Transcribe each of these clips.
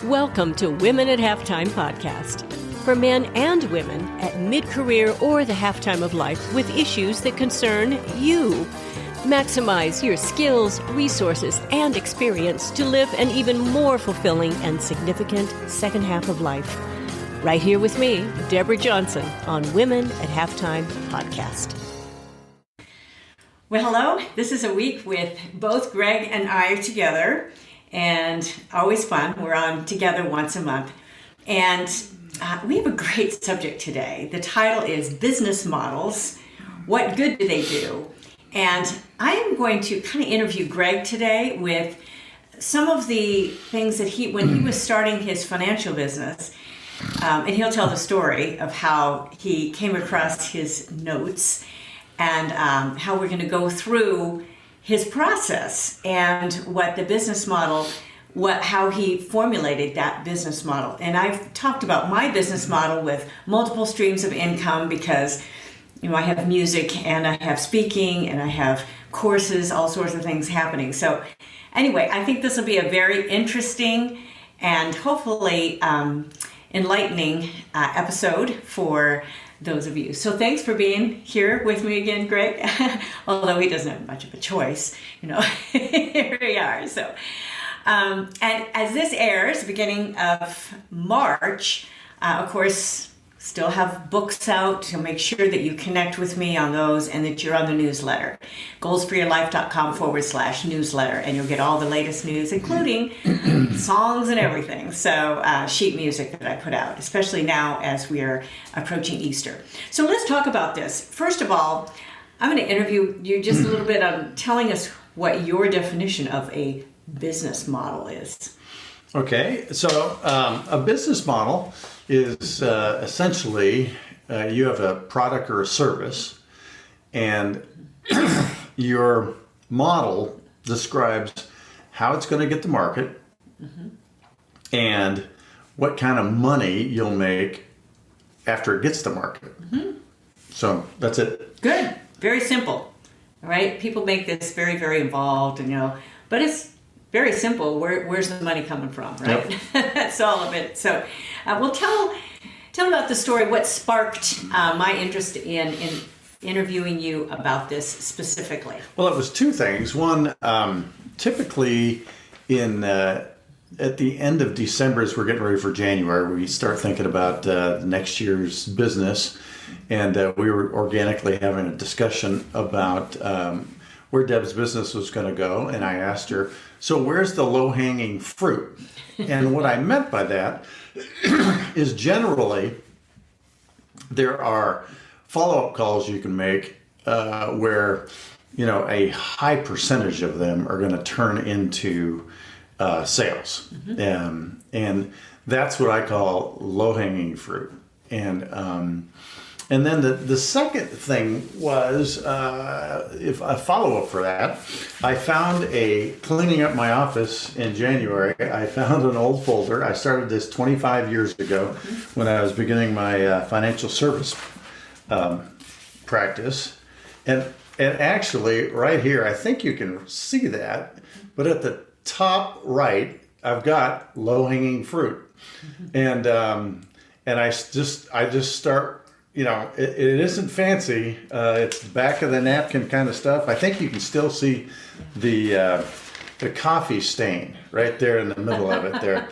Welcome to Women at Halftime podcast. For men and women at mid-career or the halftime of life with issues that concern you. Maximize your skills, resources, and experience to live an even more fulfilling and significant second half of life. Right here with me, Deborah Johnson, on Women at Halftime podcast. Well, hello. This is a week with both Greg and I together, and always fun. We're on together once a month. And we have a great subject today. The title is Business Models. What good do they do? And I am going to kind of interview Greg today with some of the things that when he was starting his financial business, and he'll tell the story of how he came across his notes and how we're going to go through his process and what the business model, how he formulated that business model. And I've talked about my business model with multiple streams of income because, you know, I have music and I have speaking and I have courses, all sorts of things happening. So anyway, I think this will be a very interesting and hopefully enlightening episode for those of you. So thanks for being here with me again, Greg. Although he doesn't have much of a choice, you know, here we are. So, and as this airs, beginning of March, of course, still have books out, so make sure that you connect with me on those and that you're on the newsletter, goalsforyourlife.com/newsletter, and you'll get all the latest news, including songs and everything. So sheet music that I put out, especially now as we are approaching Easter. So let's talk about this. First of all, I'm going to interview you just a little bit on telling us what your definition of a business model is. Okay, so a business model is essentially you have a product or a service, and your model describes how it's going to get to market and what kind of money you'll make after it gets to market. So that's it. Good. Very simple. All right. People make this very, very involved, and but it's very simple. Where's the money coming from, right? Yep. That's all of it. So, well, tell about the story. What sparked my interest in interviewing you about this specifically? Well, it was two things. One, typically at the end of December, as we're getting ready for January, we start thinking about next year's business, and we were organically having a discussion about where Deb's business was going to go, and I asked her, so where's the low-hanging fruit? And what I meant by that is generally there are follow-up calls you can make where, a high percentage of them are going to turn into sales. And that's what I call low-hanging fruit. And then the second thing was, if a follow-up for that, I found cleaning up my office in January, I found an old folder. I started this 25 years ago when I was beginning my financial service practice. And actually, right here, I think you can see that, but at the top right, I've got low-hanging fruit. And I just start... it isn't fancy. It's the back of the napkin kind of stuff. I think you can still see the coffee stain right there in the middle of it there.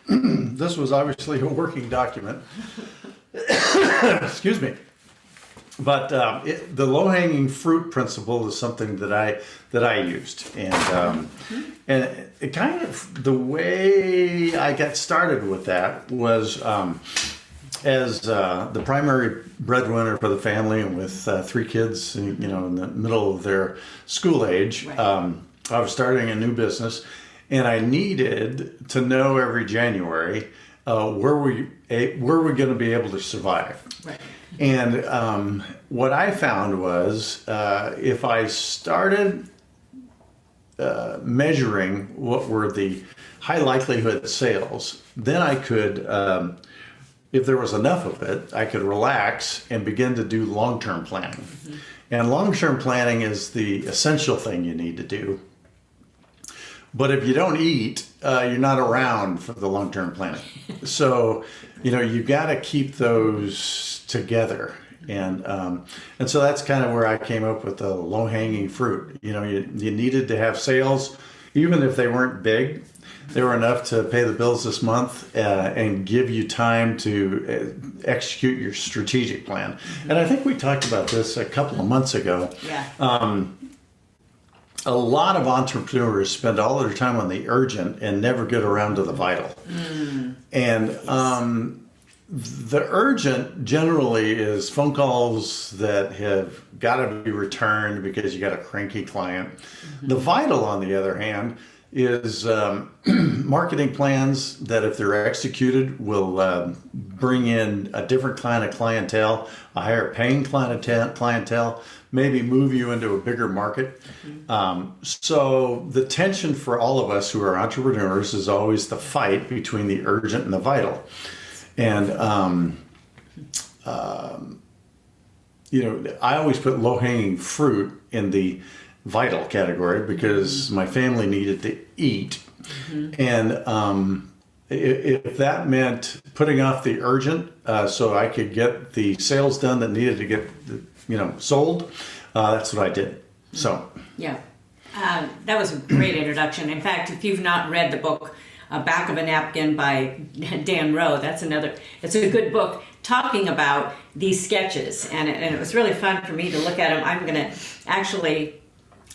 This was obviously a working document. Excuse me. But the low-hanging fruit principle is something that I used, and it kind of the way I got started with that was. As the primary breadwinner for the family, and with 3 kids, in the middle of their school age, right. I was starting a new business, and I needed to know every January where we're going to be able to survive. Right. And what I found was if I started measuring what were the high likelihood sales, then I could. If there was enough of it, I could relax and begin to do long-term planning. And long-term planning is the essential thing you need to do But if you don't eat, you're not around for the long-term planning. So, you got to keep those together. And so that's kind of where I came up with the low-hanging fruit. You needed to have sales, even if they weren't big. They were enough to pay the bills this month and give you time to execute your strategic plan. And I think we talked about this a couple of months ago. Yeah. A lot of entrepreneurs spend all their time on the urgent and never get around to the vital. And the urgent generally is phone calls that have got to be returned because you got a cranky client. The vital, on the other hand, is marketing plans that, if they're executed, will bring in a different kind of clientele, a higher paying clientele, maybe move you into a bigger market. So the tension for all of us who are entrepreneurs is always the fight between the urgent and the vital. And, I always put low-hanging fruit in the vital category because my family needed to eat. And if that meant putting off the urgent so I could get the sales done that needed to get sold, that's what I did. So yeah, that was a great introduction. In fact, if you've not read the book Back of a Napkin by Dan Rowe, it's a good book talking about these sketches, and it was really fun for me to look at them. I'm going to actually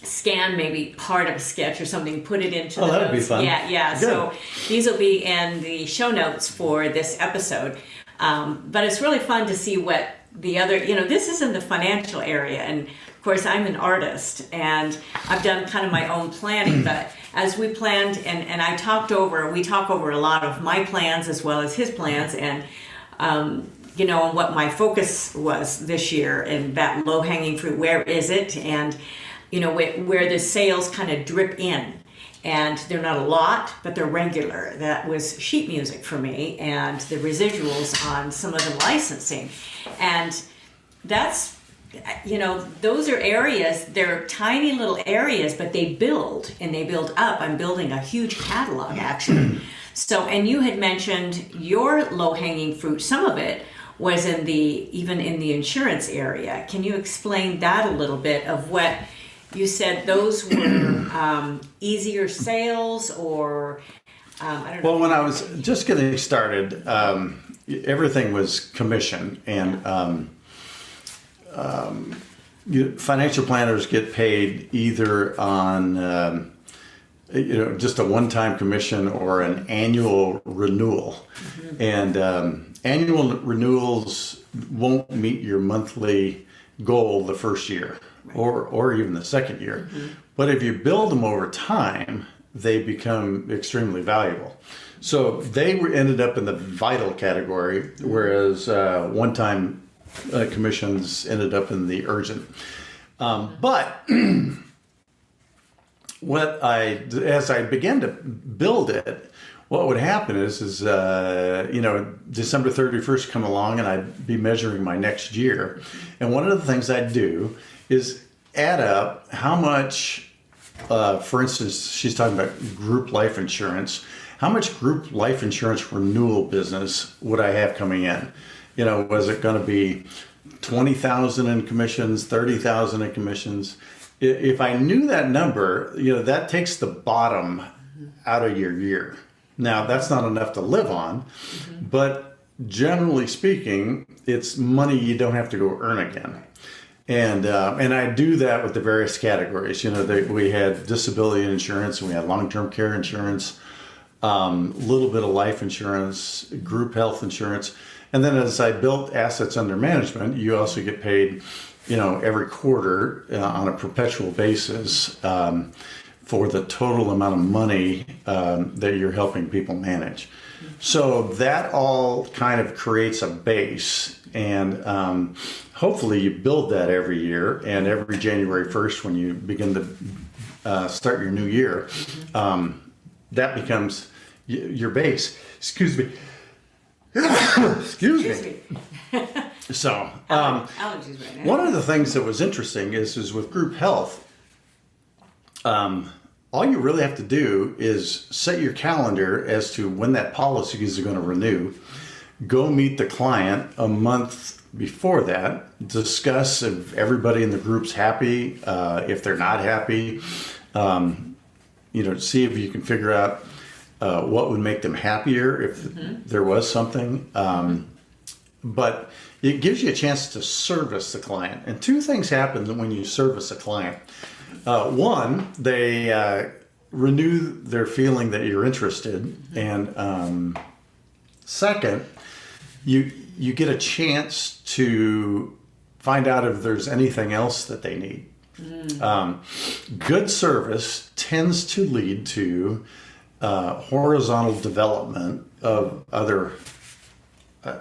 scan maybe part of a sketch or something, put it into the that'd notes. Be fun. Yeah. Good. So these will be in the show notes for this episode. But it's really fun to see what the other, this is in the financial area, and of course I'm an artist and I've done kind of my own planning, but as we planned and we talk over a lot of my plans as well as his plans, and and what my focus was this year, and that low-hanging fruit, where is it, and where the sales kind of drip in. And they're not a lot, but they're regular. That was sheet music for me, and the residuals on some of the licensing. And that's, those are areas, they're tiny little areas, but they build and they build up. I'm building a huge catalog, actually. So, and you had mentioned your low-hanging fruit, some of it was even in the insurance area. Can you explain that a little bit of what you said those were easier sales, or I don't know. Well, when I was just getting started, everything was commission, and financial planners get paid either on just a one-time commission or an annual renewal. And annual renewals won't meet your monthly goal the first year. Or even the second year. But if you build them over time, they become extremely valuable. So they ended up in the vital category, whereas one-time commissions ended up in the urgent. But as I began to build it, what would happen is December 31st come along and I'd be measuring my next year. And one of the things I'd do is add up how much, for instance, she's talking about group life insurance. How much group life insurance renewal business would I have coming in? Was it going to be 20,000 in commissions, 30,000 in commissions? If I knew that number, that takes the bottom out of your year. Now, that's not enough to live on, but generally speaking, it's money you don't have to go earn again. And I do that with the various categories. We had disability insurance, and we had long-term care insurance, a little bit of life insurance, group health insurance. And then as I built assets under management, you also get paid, every quarter on a perpetual basis for the total amount of money that you're helping people manage. So that all kind of creates a base, and hopefully you build that every year, and every January 1st when you begin to start your new year, that becomes your base. Excuse me. Excuse me. So, allergies right now. One of the things that was interesting is with group health, all you really have to do is set your calendar as to when that policy is going to renew. Go meet the client a month before that. Discuss if everybody in the group's happy. If they're not happy, see if you can figure out what would make them happier if there was something. But it gives you a chance to service the client. And two things happen when you service a client. One, they renew their feeling that you're interested. And second, you get a chance to find out if there's anything else that they need. Good service tends to lead to horizontal development of other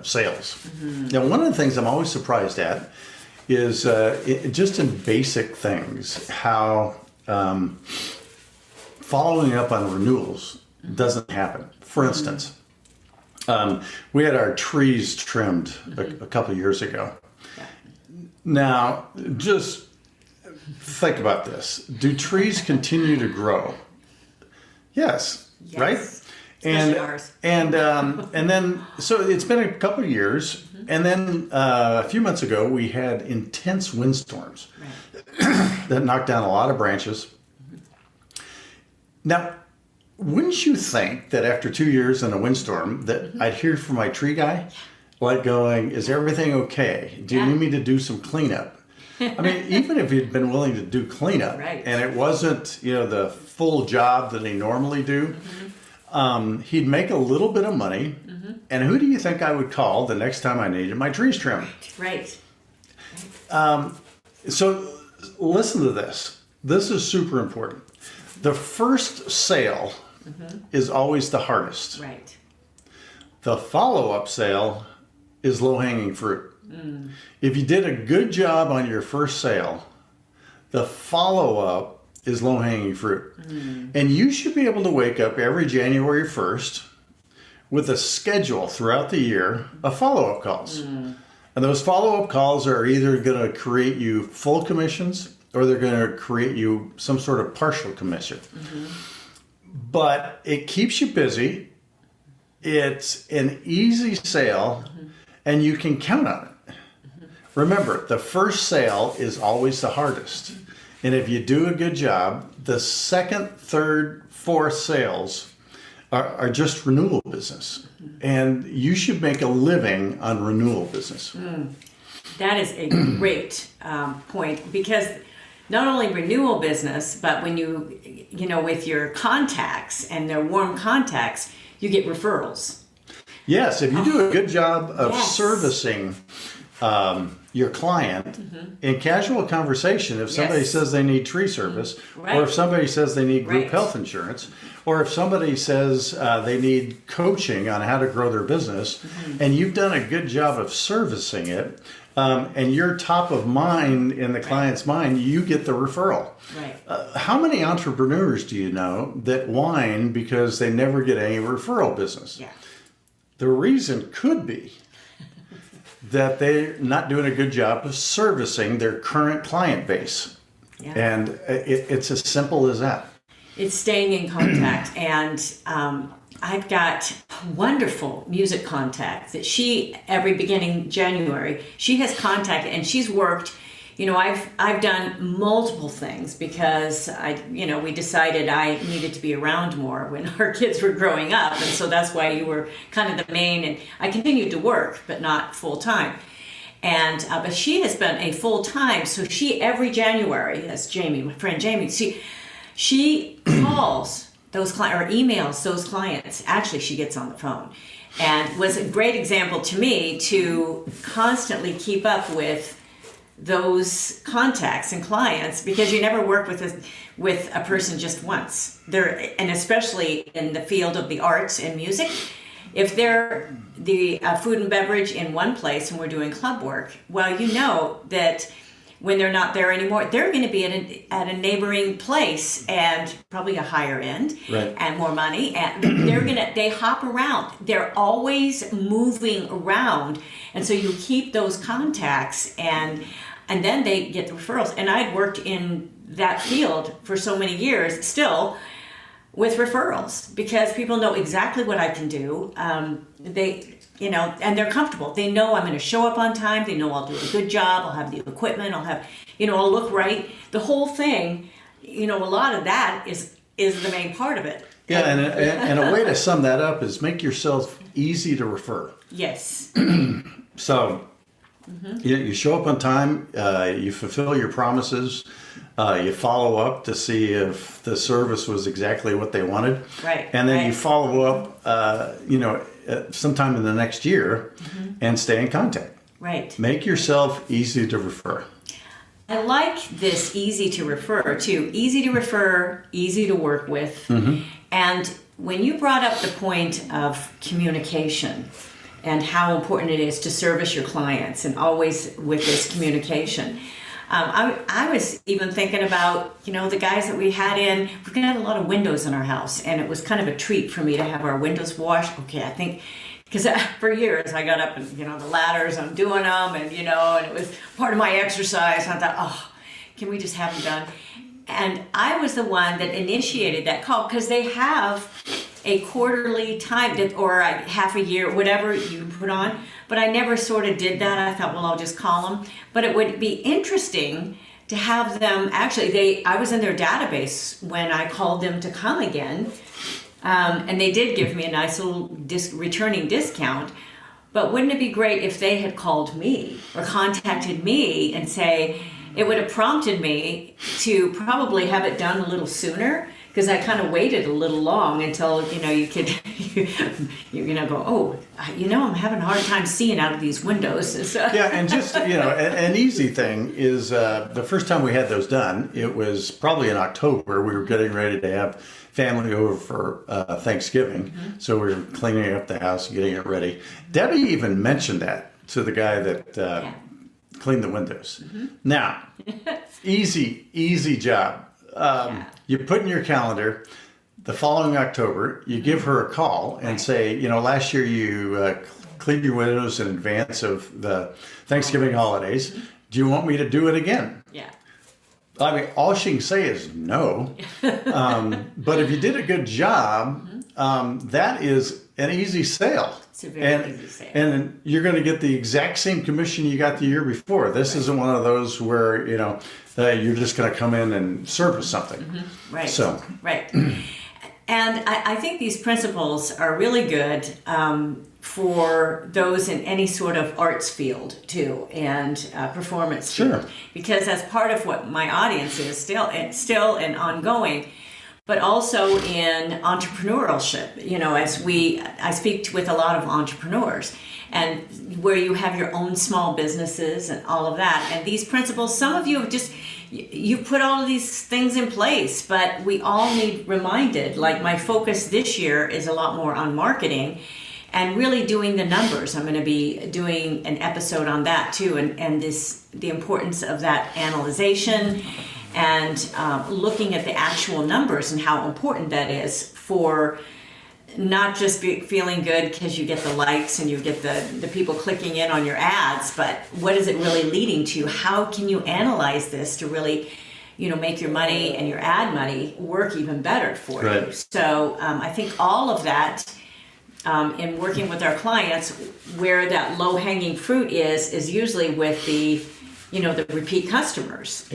sales. Now, one of the things I'm always surprised at is just in basic things, how following up on renewals doesn't happen. For instance, we had our trees trimmed a couple of years ago. Now, just think about this. Do trees continue to grow? Yes. Right? Especially ours. And then, so it's been a couple of years, and then a few months ago, we had intense windstorms that knocked down a lot of branches. Now, wouldn't you think that after 2 years in a windstorm that I'd hear from my tree guy, like going, is everything okay? Do you need me to do some cleanup? I mean, even if he'd been willing to do cleanup, and it wasn't, the full job that he normally do, he'd make a little bit of money. And who do you think I would call the next time I needed my trees trimmed? Right. So listen to this. This is super important. The first sale is always the hardest. Right. The follow-up sale is low-hanging fruit. If you did a good job on your first sale, the follow-up is low-hanging fruit. And you should be able to wake up every January 1st with a schedule throughout the year of follow-up calls. And those follow-up calls are either going to create you full commissions or they're going to create you some sort of partial commission. But it keeps you busy. It's an easy sale, and you can count on it. Remember, the first sale is always the hardest. And if you do a good job, the second, third, fourth sales are just renewal business. And you should make a living on renewal business. That is a great point, because not only renewal business, but when you with your contacts and their warm contacts, you get referrals. Yes, if you do a good job of servicing your client in casual conversation, if somebody says they need tree service, or if somebody says they need group health insurance, or if somebody says they need coaching on how to grow their business, and you've done a good job of servicing it, and you're top of mind in the client's mind, you get the referral. How many entrepreneurs do you know that whine because they never get any referral business? The reason could be that they're not doing a good job of servicing their current client base. And it's as simple as that. It's staying in contact. And I've got a wonderful music contact that every beginning January, she has contacted, and she's worked. I've done multiple things because we decided I needed to be around more when our kids were growing up, and so that's why you were kind of the main. And I continued to work, but not full time. And but she has been a full time. So she every January, that's Jamie, my friend Jamie. She calls those clients or emails those clients. Actually, she gets on the phone, and was a great example to me to constantly keep up with those contacts and clients, because you never work with a person just once. And especially in the field of the arts and music, if they're the food and beverage in one place and we're doing club work, well, that when they're not there anymore, they're going to be at a neighboring place, and probably a higher end and more money, and they hop around. They're always moving around, and so you keep those contacts, and then they get the referrals. And I'd worked in that field for so many years still with referrals, because people know exactly what I can do. And they're comfortable. They know I'm going to show up on time. They know I'll do a good job. I'll have the equipment. I'll have, I'll look right. The whole thing, a lot of that is the main part of it. Yeah, and a way to sum that up is make yourself easy to refer. Yes. So you show up on time, you fulfill your promises, you follow up to see if the service was exactly what they wanted. Right. And then you follow up, sometime in the next year and stay in contact. Right. Make yourself easy to refer. I like this easy to refer too. Easy to refer, easy to work with. And when you brought up the point of communication and how important it is to service your clients and always with this communication, I was even thinking about, the guys that we had in, we had a lot of windows in our house, and it was kind of a treat for me to have our windows washed. Okay, I think, because for years I got up and, the ladders, I'm doing them, and, and it was part of my exercise. And I thought, can we just have them done? And I was the one that initiated that call, because they have a quarterly time or a half a year, whatever you put on. But I never sort of did that. I thought, well, I'll just call them. But it would be interesting to have them, actually, I was in their database when I called them to come again. And they did give me a nice little returning discount. But wouldn't it be great if they had called me or contacted me and say, it would have prompted me to probably have it done a little sooner, because I kind of waited a little long until, you could, go, I'm having a hard time seeing out of these windows. So. Yeah, and just, an easy thing is the first time we had those done, it was probably in October. We were getting ready to have family over for Thanksgiving. So we were cleaning up the house, getting it ready. Debbie even mentioned that to the guy that cleaned the windows. Now, easy job. You put in your calendar the following October, you give her a call and say, last year you cleaned your windows in advance of the Thanksgiving holidays. Do you want me to do it again? Yeah. I mean, all she can say is no. But if you did a good job, that is an easy sale. It's a very easy sale. And you're going to get the exact same commission you got the year before. This isn't one of those where, you're just going to come in and service something. Right. So. Right. And I think these principles are really good for those in any sort of arts field too, and performance field. Because that's part of what my audience is still and ongoing, but also in entrepreneurship. I speak with a lot of entrepreneurs, and where you have your own small businesses and all of that. And these principles, some of you have you put all of these things in place, but we all need reminded. Like, my focus this year is a lot more on marketing and really doing the numbers. I'm going to be doing an episode on that too, and the importance of that analyzation and looking at the actual numbers and how important that is for not just feeling good because you get the likes and you get the people clicking in on your ads, but what is it really leading to? How can you analyze this to really, make your money and your ad money work even better for you? So I think all of that in working with our clients, where that low-hanging fruit is usually with the repeat customers.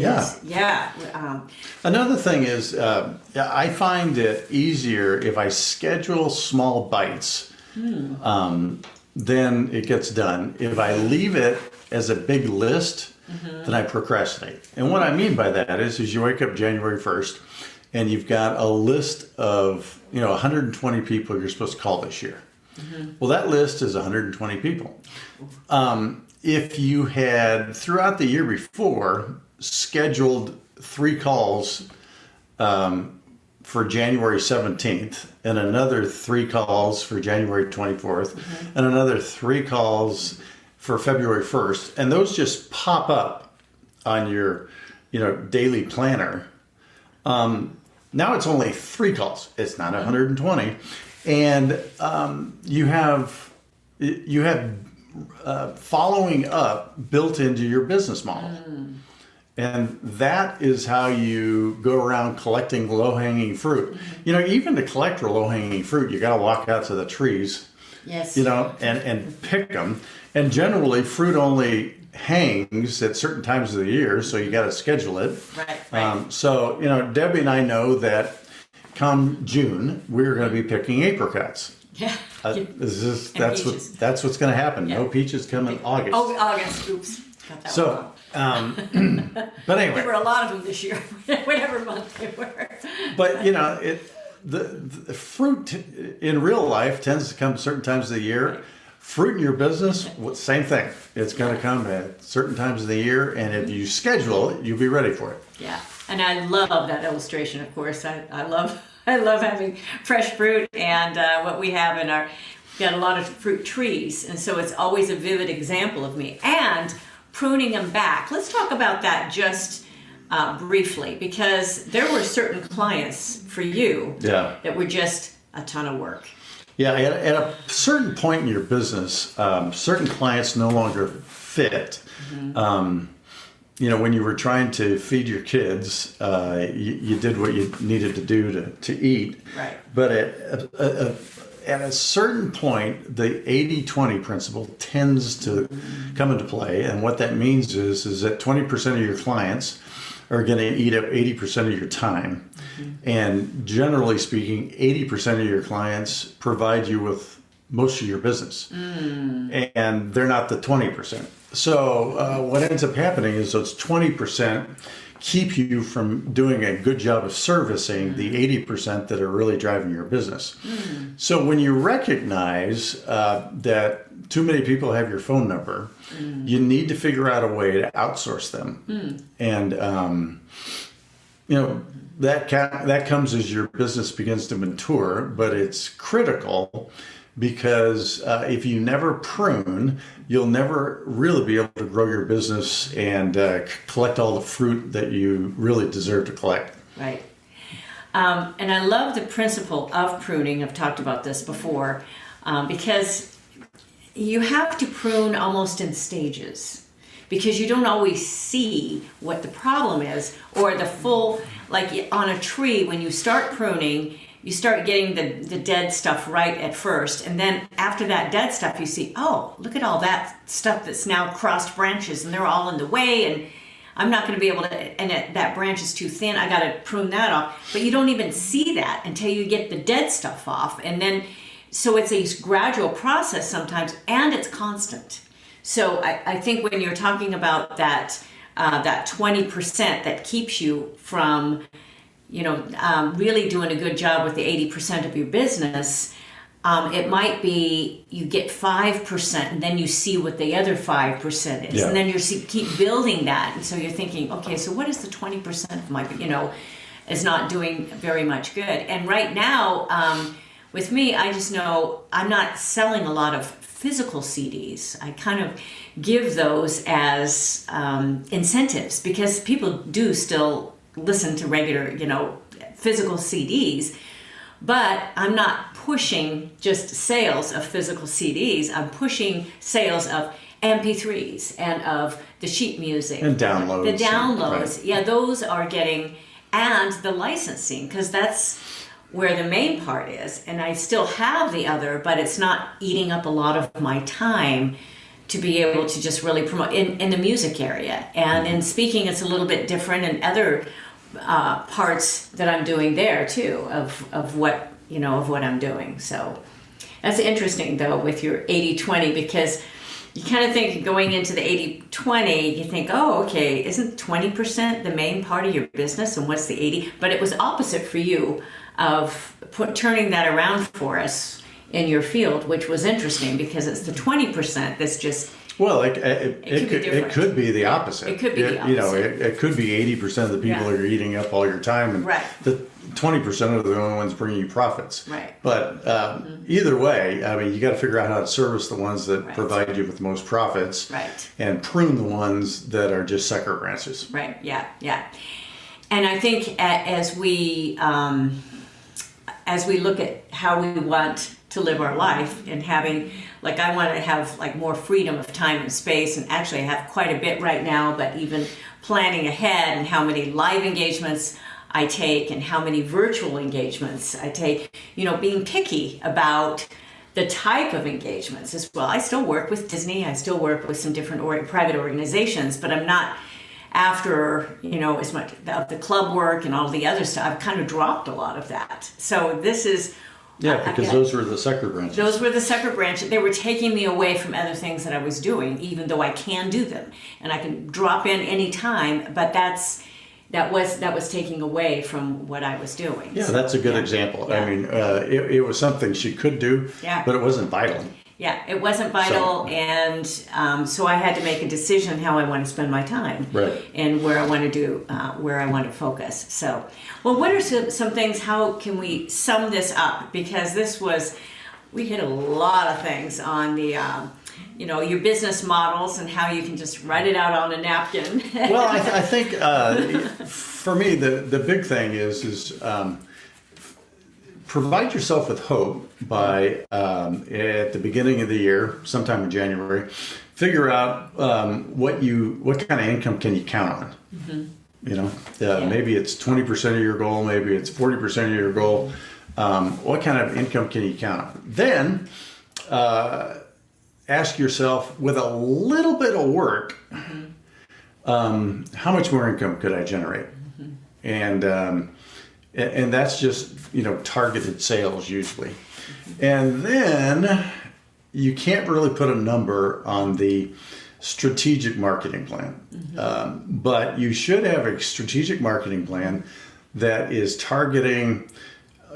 Another thing is, I find it easier if I schedule small bites, then it gets done. If I leave it as a big list, then I procrastinate. And what I mean by that is you wake up January 1st and you've got a list of, 120 people you're supposed to call this year. Well, that list is 120 people. If you had, throughout the year before, scheduled 3 calls for January 17th, and another 3 calls for January 24th, and another 3 calls for February 1st, and those just pop up on your, daily planner. Now it's only 3 calls. It's not 120, and you have following up built into your business model. And that is how you go around collecting low-hanging fruit. You know, even to collect low-hanging fruit, you got to walk out to the trees, Yes. you know, and pick them. And generally, fruit only hangs at certain times of the year, so you got to schedule it. Right. So, you know, Debbie and I know that come June, we're going to be picking apricots. Yeah. That's what's going to happen. Yeah. No peaches come in August. Oh, August. Oops. Got that one wrong. But anyway. There were a lot of them this year, whatever month they were. But, you know, the fruit in real life tends to come certain times of the year. Right. Fruit in your business, same thing. It's going to come at certain times of the year, and if you schedule it, you'll be ready for it. Yeah, and I love that illustration. Of course, I love having fresh fruit, and what we have in our, we got a lot of fruit trees, and so it's always a vivid example of me. And pruning them back. Let's talk about that just briefly, because there were certain clients for you that were just a ton of work. Yeah, at a certain point in your business, certain clients no longer fit. You know, when you were trying to feed your kids, you did what you needed to do to eat. Right. But at a certain point, the 80-20 principle tends to come into play. And what that means is that 20% of your clients are going to eat up 80% of your time. And generally speaking, 80% of your clients provide you with most of your business. And they're not the 20%. So what ends up happening is those 20% keep you from doing a good job of servicing the 80% that are really driving your business. So when you recognize that too many people have your phone number, you need to figure out a way to outsource them. And, you know, that comes as your business begins to mature, but it's critical because if you never prune, you'll never really be able to grow your business and collect all the fruit that you really deserve to collect. Right. And I love the principle of pruning. I've talked about this before because you have to prune almost in stages because you don't always see what the problem is or the full, like on a tree, when you start pruning, you start getting the dead stuff right at first. And then after that dead stuff, you see, oh, look at all that stuff that's now crossed branches and they're all in the way. And I'm not going to be able to, and that branch is too thin. I got to prune that off. But you don't even see that until you get the dead stuff off. And then, so it's a gradual process sometimes, and it's constant. So I think when you're talking about that 20% that keeps you from, you know, really doing a good job with the 80% of your business, it might be you get 5% and then you see what the other 5% is. Yeah. And then you keep building that. And so you're thinking, okay, so what is the 20% of my, you know, is not doing very much good. And right now, with me, I just know I'm not selling a lot of physical CDs. I kind of give those as incentives because people do still listen to regular, you know, physical CDs, but I'm not pushing just sales of physical CDs. I'm pushing sales of MP3s and of the sheet music. And downloads. The downloads. Right. Yeah, those are getting, and the licensing, because that's where the main part is. And I still have the other, but it's not eating up a lot of my time to be able to just really promote in the music area. And in speaking, it's a little bit different in other parts that I'm doing there too, of what, you know, of what I'm doing. So that's interesting though with your 80-20, because you kind of think going into the 80-20, you think, oh, okay, isn't 20% the main part of your business and what's the 80? But it was opposite for you of turning that around for us in your field, which was interesting because it's the 20% that's just... Well, it could be the opposite. It could be the opposite. You know, it could be 80% of the people are eating up all your time, and the 20% are the only ones bringing you profits. Right. But either way, I mean, you got to figure out how to service the ones that provide you with the most profits, and prune the ones that are just sucker branches. Right. Yeah. Yeah. And I think as we look at how we want to live our life, and having, like, I want to have like more freedom of time and space, and actually I have quite a bit right now, but even planning ahead and how many live engagements I take and how many virtual engagements I take, being picky about the type of engagements as well. I still work with Disney, I still work with some different private organizations, but I'm not after, as much of the club work and all the other stuff. I've kind of dropped a lot of that. So this is... Yeah, because those were the sucker branches. Those were the sucker branches. They were taking me away from other things that I was doing, even though I can do them. And I can drop in any time, but that was taking away from what I was doing. Yeah, so, that's a good example. Yeah. I mean, it was something she could do, but it wasn't vital. Yeah, it wasn't vital, and so I had to make a decision how I want to spend my time, and where I want to do, where I want to focus. So, well, what are some things? How can we sum this up? Because we hit a lot of things on the, your business models and how you can just write it out on a napkin. Well, I think for me the big thing is provide yourself with hope by at the beginning of the year, sometime in January, figure out what kind of income can you count on. Mm-hmm. Maybe it's 20% of your goal, maybe it's 40% of your goal. What kind of income can you count on? Then ask yourself, with a little bit of work, how much more income could I generate? Mm-hmm. And that's just, targeted sales usually. And then you can't really put a number on the strategic marketing plan. Mm-hmm. But you should have a strategic marketing plan that is targeting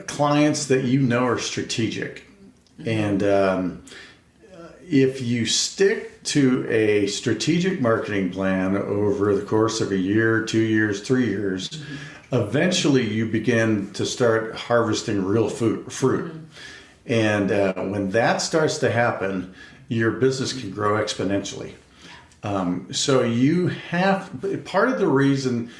clients that are strategic. Mm-hmm. And if you stick to a strategic marketing plan over the course of a year, 2 years, 3 years, eventually you begin to start harvesting real fruit. Mm-hmm. And when that starts to happen, your business can grow exponentially. So you have, part of the reason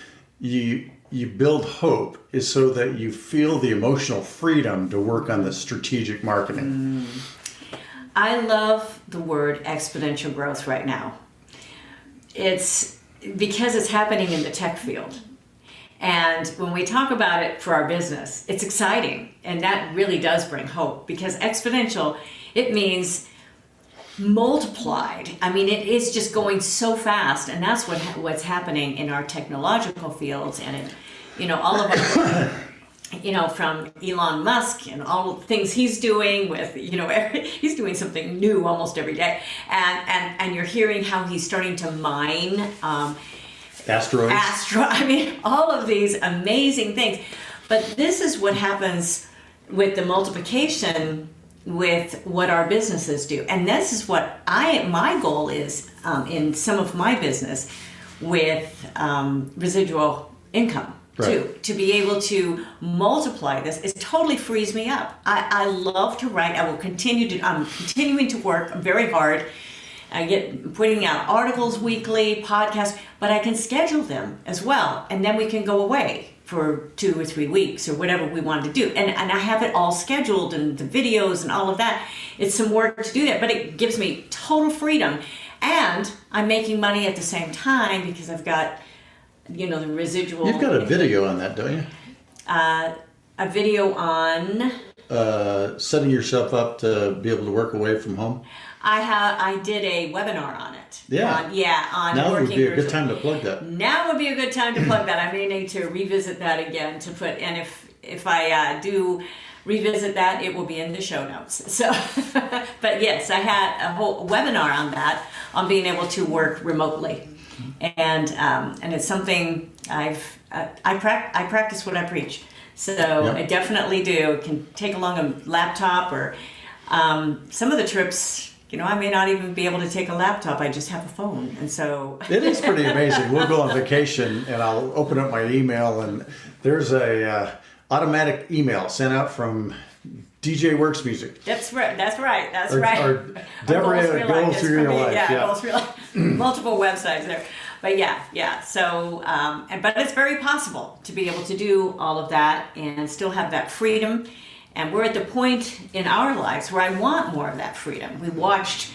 you build hope is so that you feel the emotional freedom to work on the strategic marketing. I love the word exponential growth right now. It's because it's happening in the tech field. And when we talk about it for our business, it's exciting. And that really does bring hope, because exponential, it means multiplied. I mean, it is just going so fast. And that's what's happening in our technological fields and in, all of our... from Elon Musk and all the things he's doing with, he's doing something new almost every day. And you're hearing how he's starting to mine asteroids. All of these amazing things. But this is what happens with the multiplication with what our businesses do. And this is what my goal is in some of my business with residual income. Right. To be able to multiply this, it totally frees me up. I love to write. I'm continuing to work very hard. Putting out articles weekly, podcasts, but I can schedule them as well. And then we can go away for 2 or 3 weeks or whatever we want to do. And I have it all scheduled, and the videos and all of that. It's some work to do that, but it gives me total freedom. And I'm making money at the same time because I've got the residual. You've got a video on that, don't you? A video on setting yourself up to be able to work away from home. I did a webinar on it. Yeah. On now working. Would be a good time to plug that. Now would be a good time to plug that. I may need to revisit that again and if I do revisit that, it will be in the show notes. So, but yes, I had a whole webinar on that, on being able to work remotely. And it's something I practice what I preach. So I definitely do. It can take along a laptop or some of the trips. I may not even be able to take a laptop. I just have a phone, and so it is pretty amazing. We'll go on vacation, and I'll open up my email, and there's a automatic email sent out from DJ Works Music. That's right. Or Deborah, Goals Through Your Life. Yeah, Goals Through Your Life. Multiple websites there. But yeah. So, but it's very possible to be able to do all of that and still have that freedom And we're at the point in our lives where I want more of that freedom. We watched,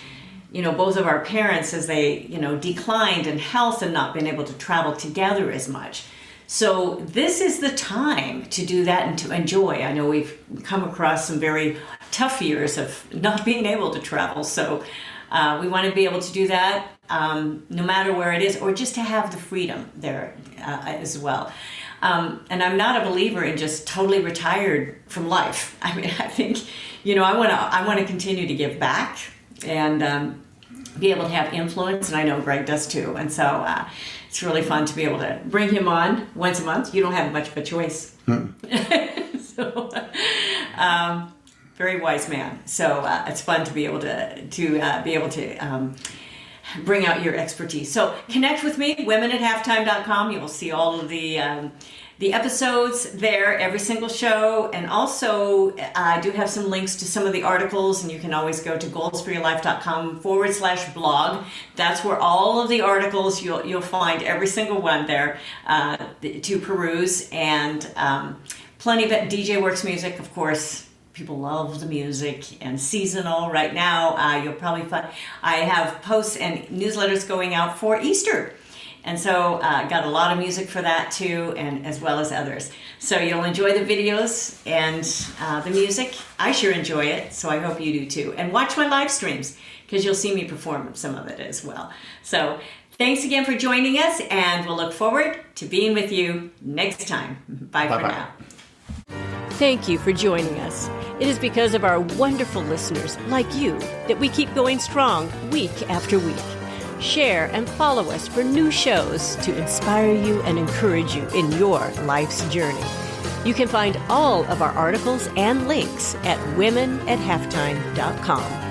both of our parents as they, declined in health and not being able to travel together as much. So this is the time to do that and to enjoy. I know we've come across some very tough years of not being able to travel. So we want to be able to do that no matter where it is, or just to have the freedom there as well. And I'm not a believer in just totally retired from life. I mean, I think, I want to continue to give back and be able to have influence, and I know Greg does too. And so it's really fun to be able to bring him on once a month. You don't have much of a choice. So, very wise man. So it's fun to be able to bring out your expertise. So connect with me, womenathalftime.com. You will see all of the episodes there, every single show. And also I do have some links to some of the articles, and you can always go to goalsforyourlife.com/blog. That's where all of the articles, you'll find every single one there to peruse. And plenty of DJ Works music, of course. People love the music, and seasonal right now. You'll probably find I have posts and newsletters going out for Easter. And so got a lot of music for that too, and as well as others. So you'll enjoy the videos and the music. I sure enjoy it, so I hope you do too. And watch my live streams, because you'll see me perform some of it as well. So thanks again for joining us, and we'll look forward to being with you next time. Bye for now. Thank you for joining us. It is because of our wonderful listeners like you that we keep going strong week after week. Share and follow us for new shows to inspire you and encourage you in your life's journey. You can find all of our articles and links at womenathalftime.com.